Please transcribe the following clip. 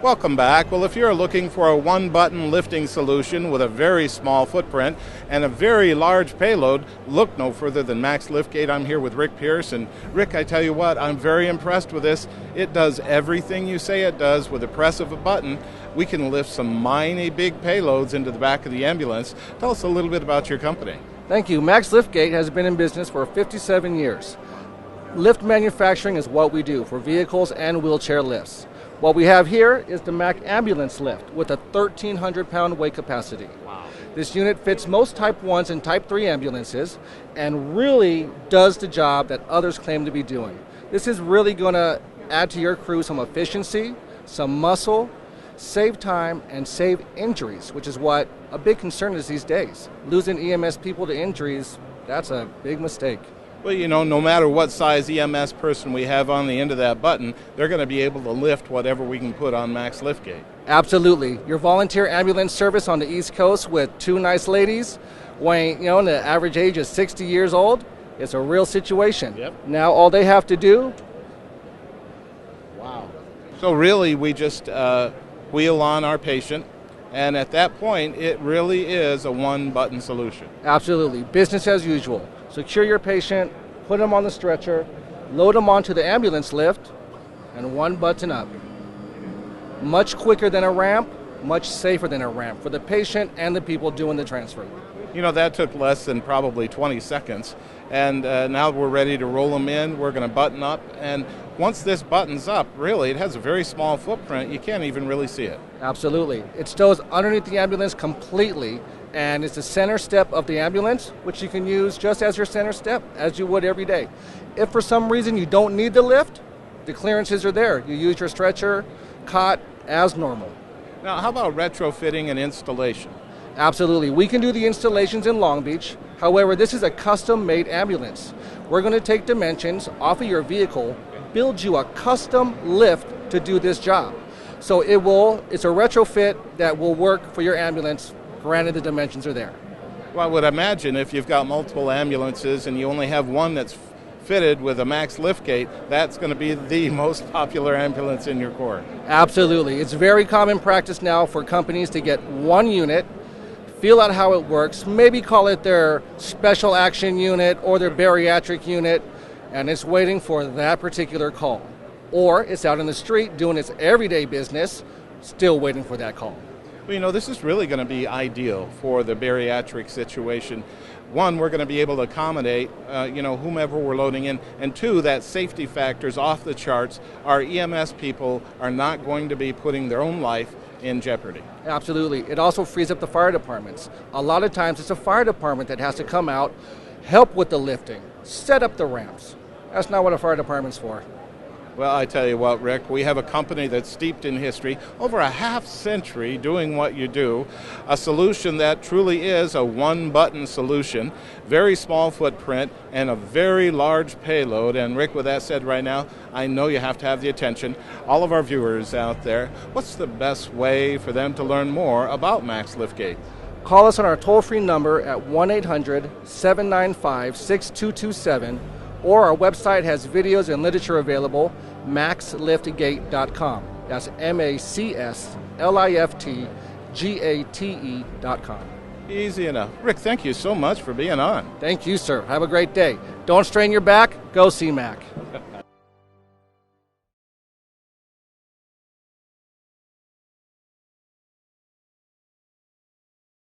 Welcome back. Well, if you're looking for a one-button lifting solution with a very small footprint and a very large payload, look no further than Max Liftgate. I'm here with Rick Pierce. And Rick, I tell you what, I'm very impressed with this. It does everything you say it does with the press of a button. We can lift some mighty big payloads into the back of the ambulance. Tell us a little bit about your company. Thank you. Max Liftgate has been in business for 57 years. Lift manufacturing is what we do for vehicles and wheelchair lifts. What we have here is the Mack Ambulance Lift with a 1,300-pound weight capacity. Wow. This unit fits most Type 1s and Type 3 ambulances and really does the job that others claim to be doing. This is really going to add to your crew some efficiency, some muscle, save time, and save injuries, which is what a big concern is these days. Losing EMS people to injuries, that's a big mistake. Well, you know, no matter what size EMS person we have on the end of that button, they're going to be able to lift whatever we can put on Max Liftgate. Absolutely. Your volunteer ambulance service on the East Coast with two nice ladies, weighing, the average age is 60 years old, it's a real situation. Yep. Now all they have to do, wow. So really, we just wheel on our patient, and at that point, it really is a one-button solution. absolutely, business as usual. Secure your patient, put them on the stretcher, load them onto the ambulance lift, and one button up. Much quicker than a ramp, much safer than a ramp for the patient and the people doing the transfer. You know, that took less than probably 20 seconds, and now we're ready to roll them in. We're going to button up, and once this buttons up, really, it has a very small footprint. You can't even really see it. Absolutely. It stows underneath the ambulance completely, and it's the center step of the ambulance, which you can use just as your center step, as you would every day. If for some reason you don't need the lift, the clearances are there. You use your stretcher, cot as normal. Now, how about retrofitting and installation? Absolutely. We can do the installations in Long Beach. However, this is a custom-made ambulance. We're going to take dimensions off of your vehicle, build you a custom lift to do this job. So it's a retrofit that will work for your ambulance, granted the dimensions are there. Well, I would imagine if you've got multiple ambulances and you only have one that's fitted with a Max Liftgate, that's going to be the most popular ambulance in your corps. Absolutely. It's very common practice now for companies to get one unit, feel out how it works, maybe call it their special action unit or their bariatric unit, and it's waiting for that particular call. Or it's out in the street doing its everyday business, still waiting for that call. Well, you know, this is really going to be ideal for the bariatric situation. One, we're going to be able to accommodate, whomever we're loading in. And two, that safety factor's off the charts. Our EMS people are not going to be putting their own life in jeopardy. Absolutely. It also frees up the fire departments. A lot of times it's a fire department that has to come out, help with the lifting, set up the ramps. That's not what a fire department's for. Well, I tell you what, Rick, we have a company that's steeped in history, over a half century doing what you do, a solution that truly is a one-button solution, very small footprint, and a very large payload. And Rick, with that said right now, I know you have to have the attention. All of our viewers out there, what's the best way for them to learn more about Max Liftgate? Call us on our toll-free number at 1-800-795-6227, or our website has videos and literature available, maxliftgate.com. That's MACSLIFTGATE.com. Easy enough. Rick, thank you so much for being on. Thank you, sir. Have a great day. Don't strain your back. Go see Mac.